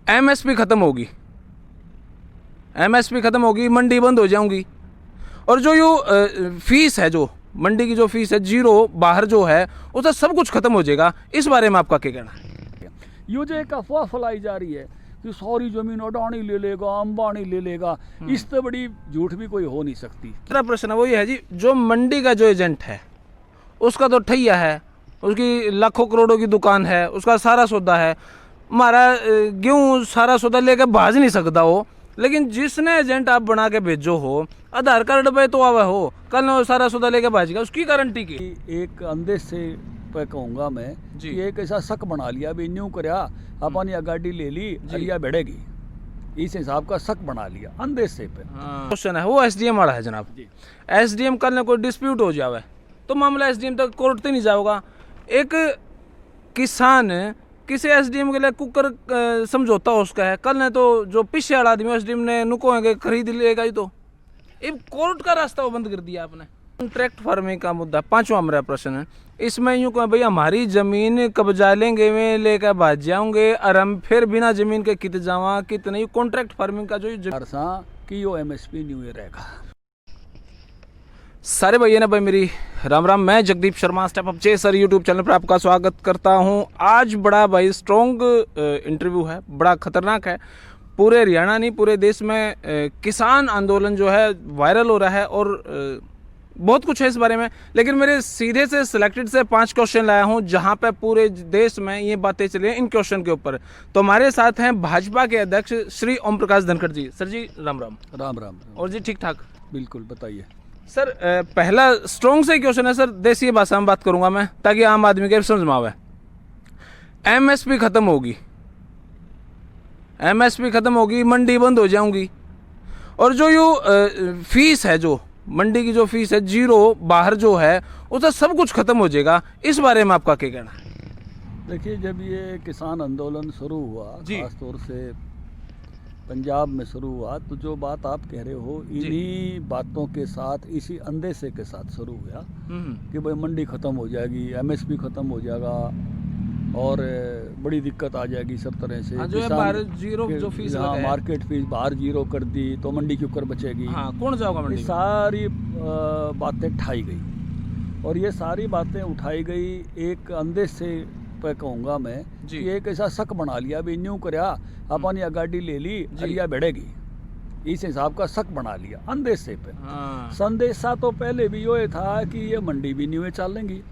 MSP खत्म होगी, MSP खत्म होगी, मंडी बंद हो जाऊंगी, और जो फीस है, जो मंडी की जो फीस है जीरो, बाहर जो है उसका सब कुछ खत्म हो जाएगा। इस बारे में आपका क्या कहना है? ये जो एक अफवाह फैलाई जा रही है कि सारी जमीन अडानी ले लेगा, अंबानी ले लेगा, इससे बड़ी झूठ भी कोई हो नहीं सकती। मेरा प्रश्न है वो ये है जी, जो मंडी का जो एजेंट है उसका तो ठैया है, उसकी लाखों करोड़ों की दुकान है, उसका सारा सौदा है, हमारा गेहूँ सारा सौदा लेकर भाज नहीं सकता हो, लेकिन जिसने एजेंट आप बना के भेजो हो, आधार कार्ड पे तो आवा हो, कल वो सारा सौदा लेके भाजेगा, उसकी गारंटी की? एक अंधे से पे कहूँगा मैं कि एक ऐसा शक बना लिया भी न्यू करया अपन या गाड़ी ले ली अलिया बढ़ेगी, इस हिसाब का शक बना लिया अंधे से पे। क्वेश्चन है वो एसडीएम वाला है जनाब। एसडीएम कल ने कोई डिस्प्यूट हो जावे तो मामला एसडीएम तक कोर्ट तक नहीं जाओगा। एक किसान किसी एसडीएम के लिए कुकर समझौता उसका है, कल ने तो जो पीछे वाला आदमी एसडीएम ने नुको है खरीद लेगा ही, तो अब कोर्ट का रास्ता वो बंद कर दिया आपने। कॉन्ट्रैक्ट फार्मिंग का मुद्दा पांचवा मेरा प्रश्न है, इसमें यूँ कहें भाई हमारी जमीन कब्जा लेंगे, वे लेकर भाज जाऊंगे और हम फिर बिना जमीन के कित जावा कित नहीं। कॉन्ट्रैक्ट फार्मिंग का जो कि यो एमएसपी न्यू ईयर रहेगा। सारे भैया ने भाई मेरी राम राम, मैं Jagdeep Sharma step up chaser YouTube channel पर आपका स्वागत करता हूं। आज बड़ा भाई स्ट्रॉन्ग इंटरव्यू है, बड़ा खतरनाक है। पूरे हरियाणा नहीं पूरे देश में किसान आंदोलन जो है वायरल हो रहा है और बहुत कुछ है इस बारे में, लेकिन मेरे सीधे से सिलेक्टेड से 5 क्वेश्चन लाया हूं जहां पे पूरे देश में ये बातें चली हैं इन क्वेश्चन के ऊपर। तो हमारे साथ हैं भाजपा के अध्यक्ष श्री ओम प्रकाश धनखड़ जी। सर जी राम राम। राम राम। और जी ठीक ठाक? बिल्कुल, बताइए सर। पहला स्ट्रॉन्ग से क्वेश्चन है सर, देसी भाषा में बात करूंगा मैं ताकि आम आदमी के समझ में आवे। एमएसपी खत्म होगी, एमएसपी खत्म होगी, मंडी बंद हो जाऊंगी, और जो फीस है, जो मंडी की जो फीस है जीरो, बाहर जो है उसका सब कुछ खत्म हो जाएगा। इस बारे में आपका क्या कहना है? देखिए, जब ये किसान आंदोलन शुरू हुआ, खासतौर से पंजाब में शुरू हुआ, तो जो बात आप कह रहे हो इन्हीं बातों के साथ, इसी अंदेशे के साथ शुरू हुआ कि भाई मंडी ख़त्म हो जाएगी, एमएसपी ख़त्म हो जाएगा और बड़ी दिक्कत आ जाएगी सब तरह से। जो है बाहर जीरो जो फीस हाँ, मार्केट फीस बाहर जीरो कर दी तो मंडी क्यों कर बचेगी। हाँ, कौन जाएगा मंडी? सारी बातें उठाई गई, और ये सारी बातें उठाई गई एक अंदेशे पे कहूँगा मैं कि एक ऐसा शक बना लिया भी न्यू करया अपन या गाड़ी ले ली अलिया बढ़ेगी, इस हिसाब का शक बना लिया अंदेशे पे। संदेशा तो पहले भी ये था कि ये मंडी भी न्यू चलेंगी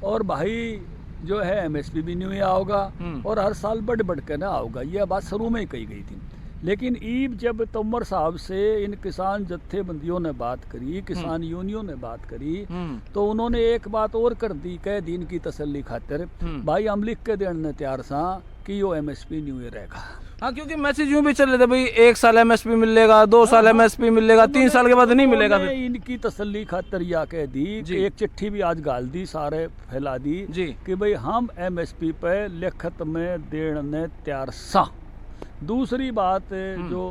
और भाई जो है एमएसपी भी न्यू होगा और हर साल बढ़ के ना होगा, ये बात शुरू में ही कही गई थी। लेकिन ईब जब तोमर साहब से इन किसान जत्थेबंदियों ने बात करी, किसान यूनियन ने बात करी, तो उन्होंने एक बात और कर दी, कह दिन की तसल्ली खातिर भाई हम लिख के देने तैयार सा कि यो एमएसपी न्यू रहेगा। हाँ, क्योंकि मैसेज यूं भी चल रहे थे भाई 1 साल एमएसपी मिलेगा, 2 साल एमएसपी मिलेगा, 3 साल के बाद नहीं मिलेगा। फिर इनकी तसल्ली खातिर या कह दी कि एक चिट्ठी भी आज गाल दी, सारे फैला दी कि भाई हम एमएसपी पे लिखत में देने तैयार सा। दूसरी बात जो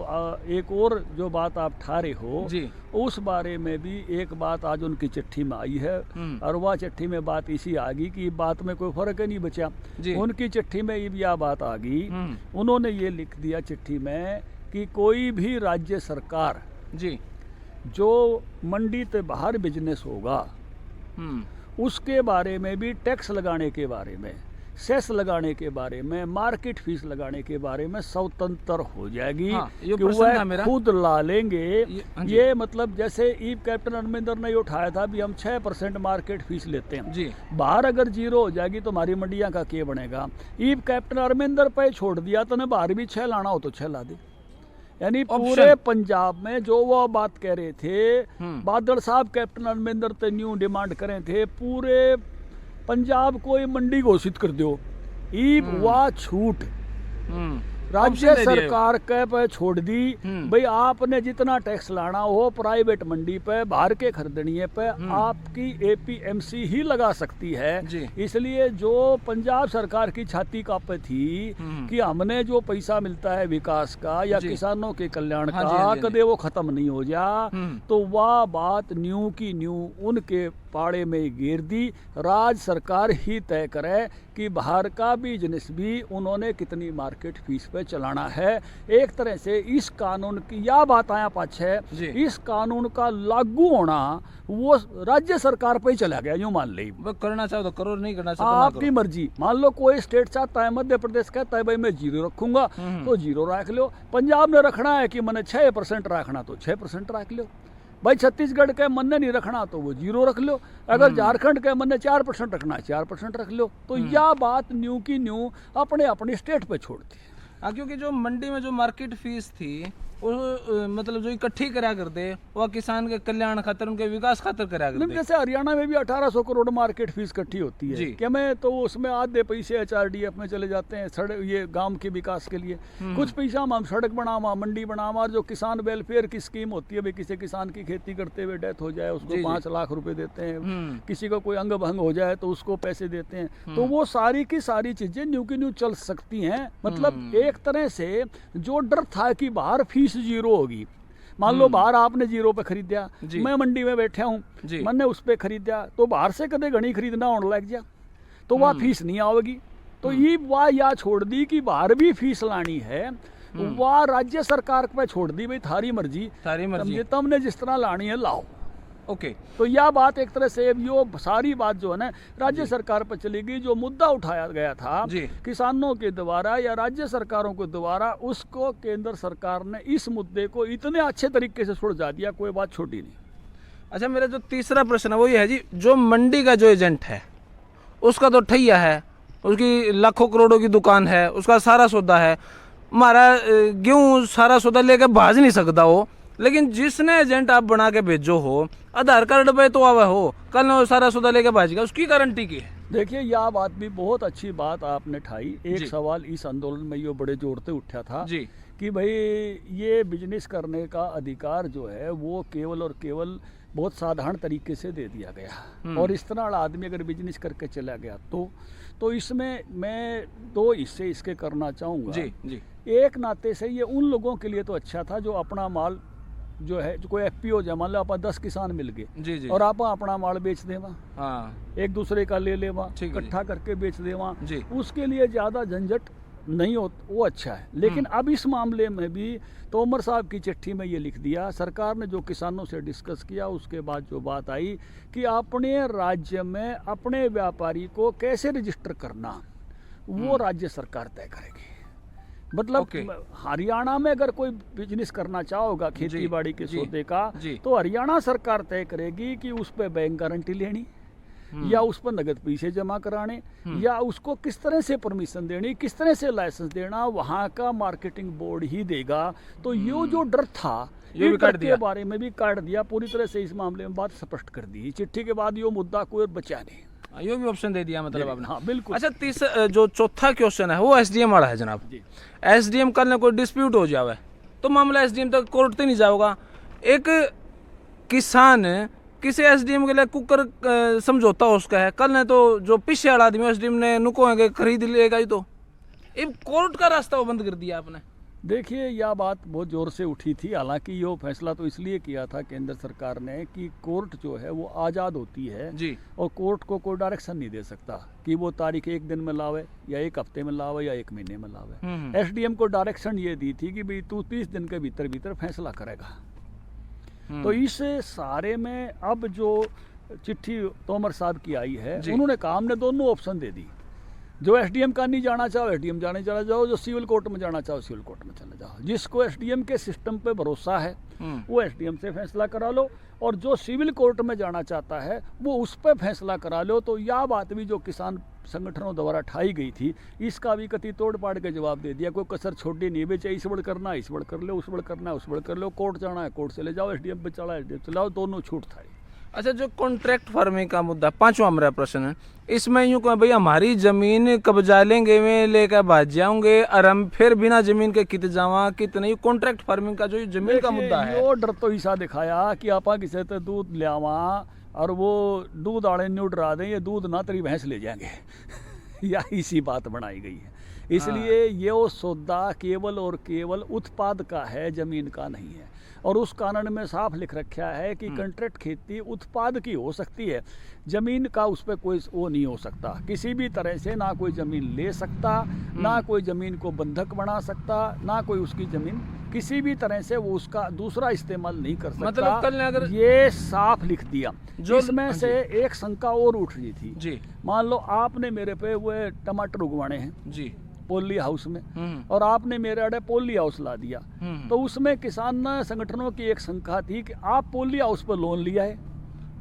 एक और जो बात आप ठारे हो उस बारे में भी एक बात आज उनकी चिट्ठी में आई है, और वह चिट्ठी में बात इसी आ गई कि बात में कोई फर्क ही नहीं बचा। उनकी चिट्ठी में यह बात आ गई, उन्होंने ये लिख दिया चिट्ठी में कि कोई भी राज्य सरकार जो मंडी से बाहर बिजनेस होगा उसके बारे में भी टैक्स लगाने के बारे में, सेस लगाने के बारे में, मार्केट फीस लगाने के बारे में स्वतंत्र हो जाएगी। कि वह खुद ला लेंगे। ये मतलब जैसे ईब कैप्टन अमरिंदर ने उठाया था भी हम 6% मार्केट फीस लेते हैं, बाहर अगर जीरो हो जाएगी तो हमारी मंडियां का क्या बनेगा। ईब कैप्टन अमरिंदर पे छोड़ दिया तो न बाहर भी 6 लाना हो तो 6 ला दे। यानी पूरे पंजाब में जो वो बात कह रहे थे, बादल साहब कैप्टन अमरिंदर ते न्यू डिमांड करे थे, पूरे पंजाब को ये मंडी घोषित कर दो। ईब वा छूट राज्य सरकार के पे छोड़ दी, भाई आपने जितना टैक्स लाना हो प्राइवेट मंडी पे, बाहर के खरीदनीय पे आपकी एपीएमसी ही लगा सकती है। इसलिए जो पंजाब सरकार की छाती कांपे थी कि हमने जो पैसा मिलता है विकास का या किसानों के कल्याण का कदे वो खत्म नहीं हो जा, तो वह बात न्यू की न्यू उनके पाड़े में ही गिर दी। राज्य सरकार ही तय करे कि बाहर का बिजनेस भी उन्होंने कितनी मार्केट फीस पे चलाना है। एक तरह से इस कानून की यह बात आया पाछे, इस कानून का लागू होना वो राज्य सरकार पे ही चला गया। यूं मान ली, वो करना चाहो तो करो, नहीं करना चाहो आपकी मर्जी। मान लो कोई स्टेट चाहता है, मध्य प्रदेश कहता है भाई मैं 0 रखूंगा, तो 0 रख लो। पंजाब ने रखना है कि मैंने 6% रखना, तो 6% रख लो। भाई छत्तीसगढ़ के मन ने नहीं रखना तो वो 0 रख लो। अगर झारखंड के मन ने 4% रखना है, 4% रख लो। तो यह बात न्यू की न्यू अपने अपनी स्टेट पे छोड़ दी। हाँ, क्योंकि जो मंडी में जो मार्केट फीस थी वो मतलब जो इकट्ठी करा करते वह किसान के कल्याण खातिर, उनके विकास खातिर करा करते। जैसे हरियाणा में भी 1800 करोड़ मार्केट फीस इकट्ठी होती है क्या, मैं तो उसमें आधे पैसे HRDF में चले जाते हैं सड़क, ये गांव के विकास के लिए। कुछ पैसा हम सड़क बनावा, मंडी बनावा, जो किसान वेलफेयर की स्कीम होती है, भाई किसी किसान की खेती करते हुए डेथ हो जाए उसको 5 लाख रुपए देते हैं, किसी को कोई अंग भंग हो जाए तो उसको पैसे देते हैं। तो वो सारी की सारी चीजें न्यू की न्यू चल सकती हैं। मतलब एक तरह से जो डर था कि बाहर फीस 0 होगी, मान लो बाहर आपने 0 पे खरीदा, मैं मंडी में बैठा हूँ, मैंने उस पे खरीदा, तो बाहर से कदे घनी खरीदना होने लग जा तो वह फीस नहीं आवेगी। तो ये वह या छोड़ दी कि बाहर भी फीस लानी है, वह राज्य सरकार पे छोड़ दी, भाई थारी मर्जी, तुमने जिस तरह लानी है लाओ। ओके, तो यह बात एक तरह से यो सारी बात जो है ना राज्य सरकार पर चली गई। जो मुद्दा उठाया गया था किसानों के द्वारा या राज्य सरकारों के द्वारा, उसको केंद्र सरकार ने इस मुद्दे को इतने अच्छे तरीके से सुलझा दिया, कोई बात छोटी नहीं। अच्छा, मेरा जो तीसरा प्रश्न है वो ये है जी, जो मंडी का जो एजेंट है उसका तो ठैया है, उसकी लाखों करोड़ों की दुकान है, उसका सारा सौदा है, हमारा गेहूँ सारा सौदा लेकर भाज नहीं सकता हो, लेकिन जिसने एजेंट आप बना के भेजो हो, आधार कार्ड पे तो आवा हो, कल वो सारा सौदा लेके भाजेगा, उसकी गारंटी की है। देखिए, यह बात भी बहुत अच्छी बात आपने ठाई। एक सवाल इस आंदोलन में ये बड़े जोर से उठा था कि भाई ये बिजनेस करने का अधिकार जो है वो केवल और केवल बहुत साधारण तरीके से दे दिया गया, और इस तरह आदमी अगर बिजनेस करके चला गया तो इसमें मैं 2 हिस्से इसके करना चाहूँगा। एक नाते से ये उन लोगों के लिए तो अच्छा था जो अपना माल जो है, जो कोई FPO जाए, मान लो आप 10 किसान मिल गए और आप अपना माल बेच देवा, एक दूसरे का ले लेवा, इकट्ठा करके बेच देवा, उसके लिए ज़्यादा झंझट नहीं हो, वो अच्छा है। लेकिन अब इस मामले में भी तोमर साहब की चिट्ठी में ये लिख दिया, सरकार ने जो किसानों से डिस्कस किया उसके बाद जो बात आई कि अपने राज्य में अपने व्यापारी को कैसे रजिस्टर करना वो राज्य सरकार तय करेगी। मतलब हरियाणा में अगर कोई बिजनेस करना चाहोगा खेती बाड़ी के सौदे का, तो हरियाणा सरकार तय करेगी कि उस पर बैंक गारंटी लेनी या उस पर नगद पैसे जमा कराने या उसको किस तरह से परमिशन देनी, किस तरह से लाइसेंस देना, वहाँ का मार्केटिंग बोर्ड ही देगा। तो ये जो डर था ये के बारे में भी काट दिया पूरी तरह से। इस मामले में बात स्पष्ट कर दी चिट्ठी के बाद, ये मुद्दा कोई बचा नहीं, ये भी ऑप्शन दे दिया मतलब आपने। हाँ बिल्कुल। अच्छा, जो चौथा क्वेश्चन है वो SDM वाला है जनाब। SDM कल ने कोई डिस्प्यूट हो जावे तो मामला SDM तक कोर्ट तक नहीं जाओगा। एक किसान किसी SDM के लिए कुकर समझौता उसका है, कल ने तो जो पीछे वाला आदमी SDM ने नुको है खरीद लेगा ही, तो अब कोर्ट का रास्ता वो बंद कर दिया आपने। देखिए, यह बात बहुत ज़ोर से उठी थी, हालांकि ये फैसला तो इसलिए किया था केंद्र सरकार ने कि कोर्ट जो है वो आज़ाद होती है और कोर्ट को कोई डायरेक्शन नहीं दे सकता कि वो तारीख 1 दिन में लावे या 1 हफ्ते में लावे या 1 महीने में लावे। SDM को डायरेक्शन ये दी थी कि भाई तू 30 दिन के भीतर फैसला करेगा। तो इस सारे में अब जो चिट्ठी तोमर साहब की आई है, उन्होंने कहा हमने दोनों ऑप्शन दे दी, जो SDM का नहीं जाना चाहो SDM जाने चला जाओ, जो सिविल कोर्ट में जाना चाहो सिविल कोर्ट में चले जाओ। जिसको SDM के सिस्टम पे भरोसा है वो SDM से फैसला करा लो, और जो सिविल कोर्ट में जाना चाहता है वो उस पर फैसला करा लो। तो यह बात भी जो किसान संगठनों द्वारा ठाई गई थी, इसका भी कति तोड़ पाड़ के जवाब दे दिया, कोई कसर छोड़ी नहीं। बेचे इस बड़ करना इस बड़ कर लो, उस बड़ करना उस बड़ कर लो, कोर्ट जाना है कोर्ट चले जाओ, SDM पे चला SDM चलाओ, दोनों छूट था। अच्छा, जो कॉन्ट्रैक्ट फार्मिंग का मुद्दा 5वां मेरा प्रश्न है, इसमें यूँ कहें भाई हमारी ज़मीन कब्जा लेंगे, वे लेकर भाग जाऊंगे और हम फिर बिना ज़मीन के कित जावा कितने, कॉन्ट्रैक्ट फार्मिंग का जो ज़मीन का मुद्दा है, वो डर तो ऐसा दिखाया कि आपा किसी से दूध ले आवा और वो दूध आड़े न्यू डरा दें, ये दूध ना तेरी भैंस ले जाएंगे या इसी बात बनाई गई है। इसलिए ये वो सौदा केवल और केवल उत्पाद का है, जमीन का नहीं है। और उस कानून में साफ लिख रखा है कि कॉन्ट्रैक्ट खेती उत्पाद की हो सकती है, जमीन का उस पर कोई वो नहीं हो सकता। किसी भी तरह से ना कोई जमीन ले सकता, ना कोई जमीन को बंधक बना सकता, ना कोई उसकी जमीन किसी भी तरह से वो उसका दूसरा इस्तेमाल नहीं कर सकता। मतलब कल अगर ये साफ लिख दिया। इसमें से एक शंका और उठ रही थी जी, मान लो आपने मेरे पे वो टमाटर उगवाने हैं जी पोली हाउस में, और आपने मेरे अड़े पोली हाउस ला दिया, तो उसमें किसान संगठनों की एक शंका थी कि आप पोली हाउस पर लोन लिया है।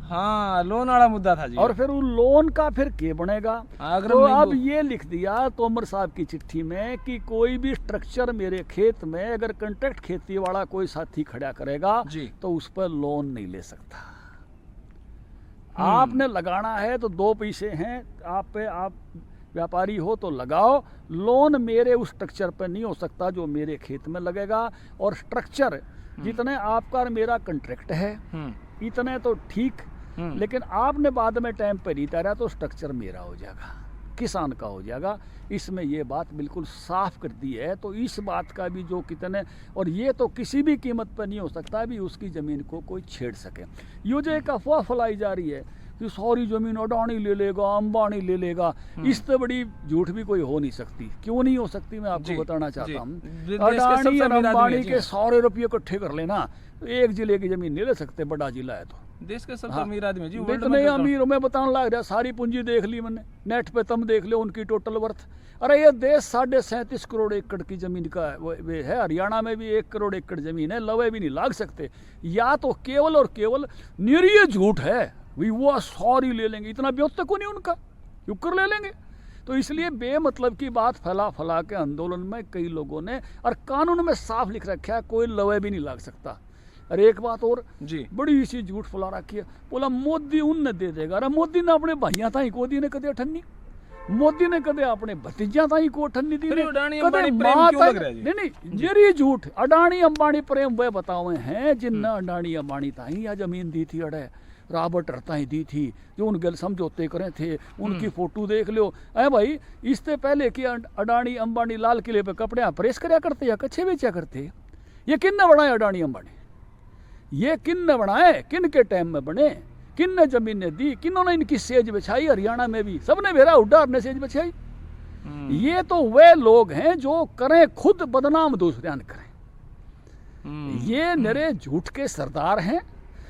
हाँ, लोन वाला मुद्दा था जी। और फिर उन लोन का फिर क्या बनेगा? तो अब ये लिख दिया तोमर साहब की चिट्ठी में कि कोई भी स्ट्रक्चर मेरे खेत में अगर कॉन्ट्रैक्ट खेती वाला कोई साथी खड़ा करेगा तो उस पर लोन नहीं ले सकता। आपने लगाना है तो 2 पैसे हैं आप पे, आप व्यापारी हो तो लगाओ, लोन मेरे उस स्ट्रक्चर पर नहीं हो सकता जो मेरे खेत में लगेगा। और स्ट्रक्चर जितने आपका और मेरा कॉन्ट्रैक्ट है इतने तो ठीक, लेकिन आपने बाद में टाइम पर नहीं तारा तो स्ट्रक्चर मेरा हो जाएगा, किसान का हो जाएगा। इसमें ये बात बिल्कुल साफ कर दी है। तो इस बात का भी जो कितने, और ये तो किसी भी कीमत पर नहीं हो सकता भी उसकी ज़मीन को कोई छेड़ सके। ये जो एक अफवाह फैलाई जा रही है कि सारी ज़मीन अडानी ले लेगा, अंबानी ले लेगा, इससे बड़ी झूठ भी कोई हो नहीं सकती। क्यों नहीं हो सकती मैं आपको बताना चाहता हूँ। अडानी और अंबानी के सारे रुपये इकट्ठे कर लेना, एक जिले की ज़मीन नहीं ले सकते, बड़ा जिला है तो। देश के सबसे अमीर आदमी जी, इतने अमीर मैं बताने लग रहा, सारी पूंजी देख ली मैंने, नेट पे तुम देख लो उनकी टोटल वर्थ। अरे ये देश 37.5 करोड़ एकड़ की जमीन का वे है। हरियाणा में भी 1 करोड़ एकड़ जमीन है, लवे भी नहीं लाग सकते। या तो केवल और केवल निरीह झूठ है, वो सॉरी ले लेंगे, इतना ब्योत को नहीं उनका, क्यों कर ले लेंगे। तो इसलिए बेमतलब की बात फैला के आंदोलन में कई लोगों ने, और कानून में साफ लिख रखा है कोई लवे भी नहीं लाग सकता। अरे एक बात और जी, बड़ी सी झूठ फैला रखी है, बोला मोदी उनने दे देगा। अरे मोदी ने अपने भाइया ताई को दी ने कदे अठन्नी, मोदी ने कदे अपने भतीजा ताई को अठन्नी दी ने, कदे मां ताई नहीं, जरी झूठ। अडानी अंबानी प्रेम वे बतावे हैं जिन्ना अडानी अंबानी ताई या जमीन दी थी, अड़े रॉबर्ट रताई दी थी, जो उन गल समझौते करे थे, उनकी फोटो देख लो। अरे भाई इससे पहले कि अडानी अंबानी लाल किले पे कपड़े प्रेस करया करते या कच्छे बेचा करते, ये किन बनाए अडानी अंबानी, ये किन ने बनाए, किन के टाइम में बने, किन ने जमीनें दी, किन्होंने इनकी सेज बिछाई। हरियाणा में भी सबने मेरा उड्डार ने सेज बिछाई। ये तो वे लोग हैं जो करें खुद बदनाम दूसरे न करें। ये मेरे झूठ के सरदार हैं।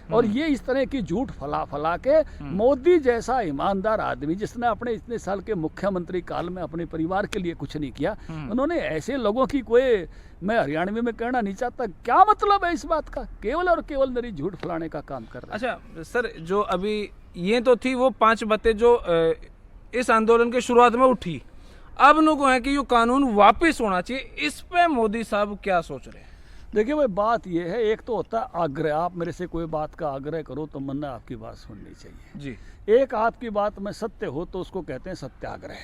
और ये इस तरह की झूठ फैला के मोदी जैसा ईमानदार आदमी जिसने अपने इतने साल के मुख्यमंत्री काल में अपने परिवार के लिए कुछ नहीं किया, उन्होंने ऐसे लोगों की कोई, मैं हरियाणवी में कहना नहीं चाहता, क्या मतलब है इस बात का, केवल और केवल मेरी झूठ फैलाने का काम कर रहा है। अच्छा सर, जो अभी ये तो थी वो 5 बातें जो इस आंदोलन के शुरुआत में उठी, अब लोगों को है कि ये कानून वापस होना चाहिए, इस पे मोदी साहब क्या सोच रहे हैं? देखिए भाई बात यह है, एक तो होता है आग्रह, आप मेरे से कोई बात का आग्रह करो तो मन आपकी बात सुननी चाहिए जी। एक आपकी बात में सत्य हो तो उसको कहते हैं सत्याग्रह,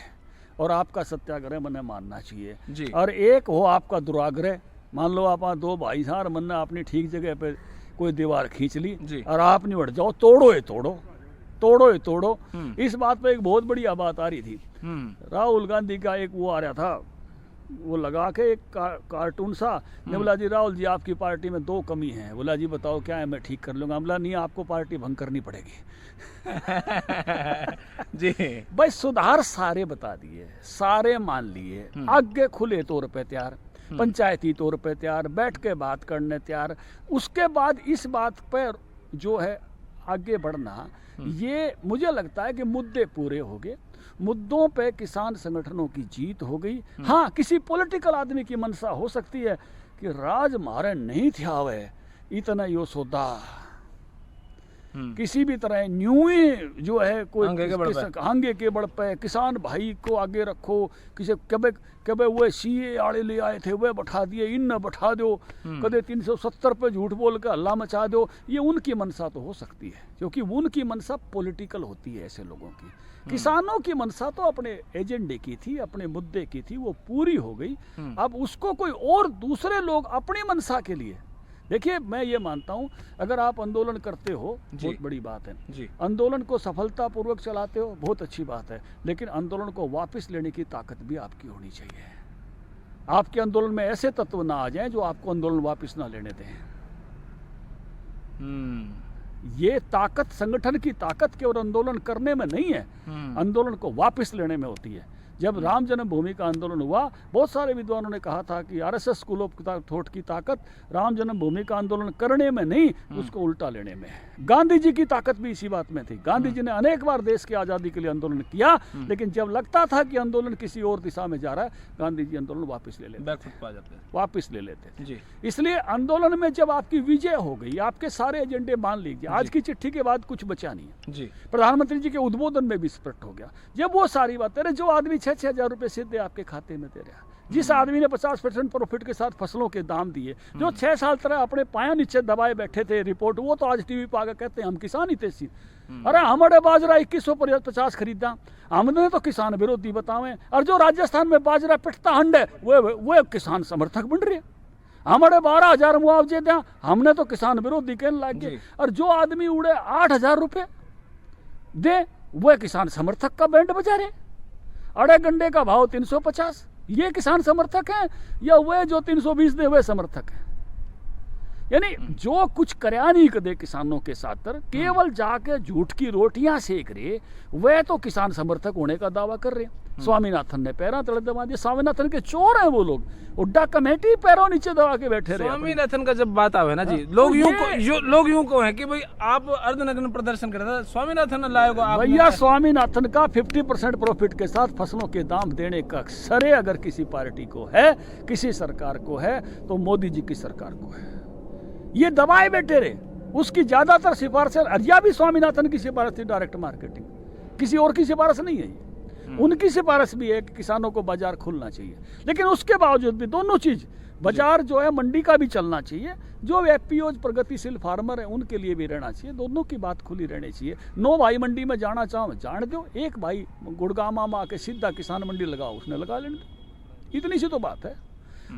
और आपका सत्याग्रह मैंने मानना चाहिए जी। और एक हो आपका दुराग्रह, मान लो आप 2 भाई हैं और मन अपनी ठीक जगह पे कोई दीवार खींच ली जी, और आप निबट जाओ, तोड़ो ये तोड़ो, तोड़ो ये तोड़ो। इस बात पे एक बहुत बढ़िया बात आ रही थी, राहुल गांधी का एक वो आ रहा था, वो लगा के एक कार्टून सा, ने बोला जी राहुल जी आपकी पार्टी में 2 कमी है। बोला जी बताओ क्या है, मैं ठीक कर लूंगा। बोला नहीं, आपको पार्टी भंग करनी पड़ेगी। जी भाई सुधार सारे बता दिए, सारे मान लिए, आगे खुले तौर पे तैयार, पंचायती तौर पे तैयार, बैठ के बात करने तैयार। उसके बाद इस बात पर जो है आगे बढ़ना, ये मुझे लगता है कि मुद्दे पूरे हो गए, मुद्दों पे किसान संगठनों की जीत हो गई। हाँ, किसी पॉलिटिकल आदमी की मनसा हो सकती है कि राज मारे नहीं था वे इतना यो सौदा, किसी भी तरह न्यू ही जो है कोई आगे के बढ़ पे किसान भाई को आगे रखो, किसी कबे वो सीए आड़े ले आए थे वे बैठा दिए, इन न बैठा दो, कदे 370 पे झूठ बोल के हल्ला मचा दो। ये उनकी मनसा तो हो सकती है, क्योंकि उनकी मनसा पॉलिटिकल होती है ऐसे लोगों की। किसानों की मनसा तो अपने एजेंडे की थी, अपने मुद्दे की थी, वो पूरी हो गई। अब उसको कोई और दूसरे लोग अपनी मनसा के लिए, देखिए मैं ये मानता हूँ अगर आप आंदोलन करते हो बहुत बड़ी बात है जी, आंदोलन को सफलतापूर्वक चलाते हो बहुत अच्छी बात है, लेकिन आंदोलन को वापस लेने की ताकत भी आपकी होनी चाहिए। आपके आंदोलन में ऐसे तत्व ना आ जाएं जो आपको आंदोलन वापस ना लेने दें। ये ताकत संगठन की ताकत केवल आंदोलन करने में नहीं है, आंदोलन को वापस लेने में होती है। जब राम जन्मभूमि का आंदोलन हुआ, बहुत सारे विद्वानों ने कहा था कि आरएसएस स्कूल ऑफ थॉट की ताकत राम जन्मभूमि का आंदोलन करने में नहीं, उसको उल्टा लेने में है। गांधी जी की ताकत भी इसी बात में थी। गांधी जी ने अनेक बार देश की आज़ादी के लिए आंदोलन किया, लेकिन जब लगता था कि आंदोलन किसी और दिशा में जा रहा है, गांधी जी आंदोलन वापस ले लेते जी। इसलिए आंदोलन में जब आपकी विजय हो गई, आपके सारे एजेंडे मान लीजिए, आज की चिट्ठी के बाद कुछ बचा नहीं है जी। प्रधानमंत्री जी के उद्बोधन में भी स्पष्ट हो गया। जब वो सारी बातें, जो आदमी 6-6 हजार रुपए सीधे आपके खाते में दे रहा, जिस आदमी ने 50% प्रॉफिट के साथ फसलों के दाम दिए, जो 6 साल तरह अपने पाया नीचे दबाए बैठे थे रिपोर्ट, वो तो आज टीवी पे आकर कहते हैं हम किसान ही थे। अरे हमारे बाजरा 2150 खरीदा, हमने तो किसान विरोधी बतावे। और जो राजस्थान में बाजरा पिटता हंड है, वो किसान समर्थक बन रहे। हमारे 12,000 मुआवजे दिया, हमने तो किसान विरोधी कहने लग गए। और जो आदमी उड़े 8,000 रुपये दे, वो किसान समर्थक का बैंड बजा रहे। अड़े गंडे का भाव 350, ये किसान समर्थक हैं, या वे जो 320 दे वे समर्थक हैं? यानी जो कुछ करया नहीं कर दे किसानों के साथ, केवल जाके झूठ की रोटियां सेक रहे, वे तो किसान समर्थक होने का दावा कर रहे हैं। स्वामीनाथन ने पैरा तले दबा दिया। स्वामीनाथन के चोर हैं वो लोग, उड्डा कमेटी पैरों नीचे दबा के बैठे रहे। स्वामीनाथन का जब बात आवे ना जी, लोग यूं को है कि भाई आप अर्धनग्न प्रदर्शन कर रहे थे, स्वामीनाथन लाएगा भैया। स्वामीनाथन का 50% प्रॉफिट के साथ फसलों के दाम देने का श्रेय अगर किसी पार्टी को है, किसी सरकार को है, तो मोदी जी की सरकार को है। ये दबाए बैठे रहे। उसकी ज्यादातर सिफारिशें, अरिया भी स्वामीनाथन की सिफारिश थी, डायरेक्ट मार्केटिंग, किसी और की सिफारिश नहीं है। उनकी सिफारिश भी है कि किसानों को बाजार खुलना चाहिए, लेकिन उसके बावजूद भी दोनों चीज, बाजार जो है मंडी का भी चलना चाहिए, जो एफपीओज प्रगतिशील फार्मर है उनके लिए भी रहना चाहिए, दोनों की बात खुली रहनी चाहिए। 9 भाई मंडी में जाना चाहो जान दो, एक भाई गुड़गामा में आके सीधा किसान मंडी लगाओ, उसने लगा लेने दो, इतनी सी तो बात है।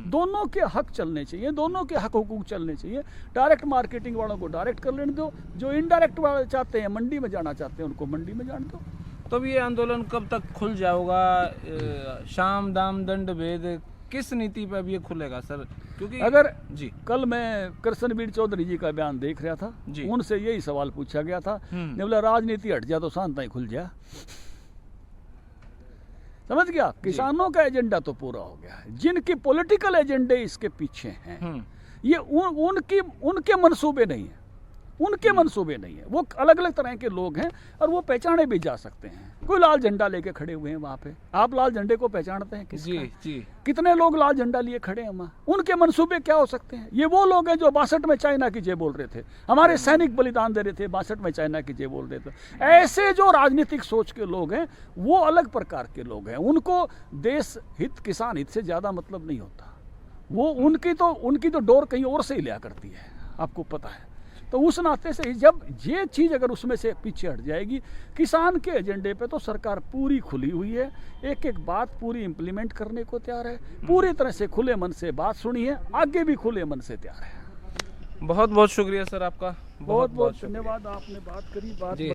दोनों के हक चलने चाहिए, दोनों के हक हुकूक चलने चाहिए। डायरेक्ट मार्केटिंग वालों को डायरेक्ट कर लेने दो, जो इनडायरेक्ट वाले चाहते हैं, मंडी में जाना चाहते हैं, उनको मंडी में जाने दो। तो ये आंदोलन कब तक खुल जाएगा? शाम दाम दंड भेद किस नीति पे अब ये खुलेगा सर? क्योंकि अगर जी, कल मैं कृष्णवीर चौधरी जी का बयान देख रहा था, उनसे यही सवाल पूछा गया था, ने बोला राजनीति हट जा तो शांत ही खुल जा। समझ गया? किसानों का एजेंडा तो पूरा हो गया है, जिनकी पॉलिटिकल एजेंडे इसके पीछे हैं, ये उनके मंसूबे नहीं है, उनके मंसूबे नहीं है। वो अलग अलग तरह के लोग हैं और वो पहचाने भी जा सकते हैं। कोई लाल झंडा लेके खड़े हुए हैं वहाँ पे, आप लाल झंडे को पहचानते हैं? जी। कितने लोग लाल झंडा लिए खड़े हैं वहाँ? उनके मंसूबे क्या हो सकते हैं? ये वो लोग हैं जो 62 में चाइना की जय बोल रहे थे, हमारे सैनिक बलिदान दे रहे थे, 62 में चाइना की जय बोल रहे थे। ऐसे जो राजनीतिक सोच के लोग हैं, वो अलग प्रकार के लोग हैं। उनको देश हित, किसान हित से ज्यादा मतलब नहीं होता। वो उनकी तो डोर कहीं और से ही लिया करती है, आपको पता है। तो उस नाते से जब ये चीज़ अगर उसमें से पीछे हट जाएगी, किसान के एजेंडे पे तो सरकार पूरी खुली हुई है, एक एक बात पूरी इम्प्लीमेंट करने को तैयार है, पूरी तरह से खुले मन से बात सुनी है, आगे भी खुले मन से तैयार है। बहुत बहुत शुक्रिया सर आपका, बहुत बहुत धन्यवाद। आपने बात करी, बात